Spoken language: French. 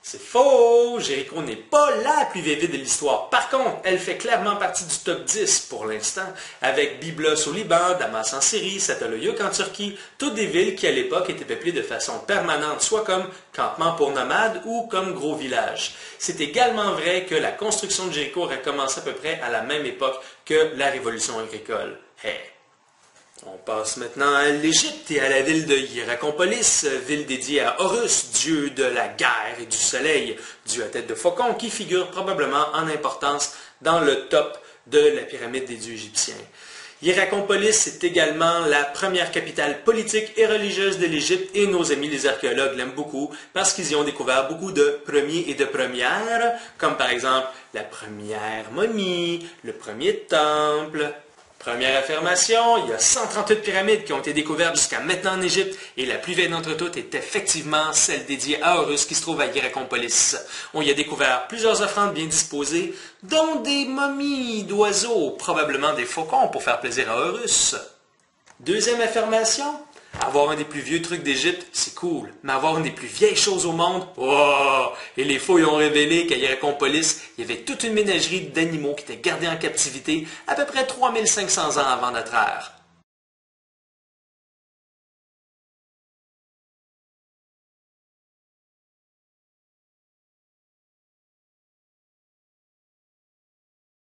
C'est faux! Jéricho n'est pas la plus vieille de l'histoire. Par contre, elle fait clairement partie du top 10 pour l'instant, avec Byblos au Liban, Damas en Syrie, Çatalhöyük en Turquie, toutes des villes qui à l'époque étaient peuplées de façon permanente, soit comme campement pour nomades ou comme gros villages. C'est également vrai que la construction de Jéricho aurait commencé à peu près à la même époque que la révolution agricole. Hey. On passe maintenant à l'Égypte et à la ville de Hiérakonpolis, ville dédiée à Horus, dieu de la guerre et du soleil, dieu à tête de faucon qui figure probablement en importance dans le top de la pyramide des dieux égyptiens. Hiérakonpolis est également la première capitale politique et religieuse de l'Égypte et nos amis les archéologues l'aiment beaucoup parce qu'ils y ont découvert beaucoup de premiers et de premières, comme par exemple la première momie, le premier temple. Première affirmation, il y a 138 pyramides qui ont été découvertes jusqu'à maintenant en Égypte et la plus vieille d'entre toutes est effectivement celle dédiée à Horus qui se trouve à Hiérakonpolis. On y a découvert plusieurs offrandes bien disposées, dont des momies d'oiseaux, probablement des faucons pour faire plaisir à Horus. Deuxième affirmation, avoir un des plus vieux trucs d'Égypte, c'est cool, mais avoir une des plus vieilles choses au monde, oh! Et les fouilles ont révélé qu'à Hiérakonpolis, il y avait toute une ménagerie d'animaux qui étaient gardés en captivité à peu près 3500 ans avant notre ère.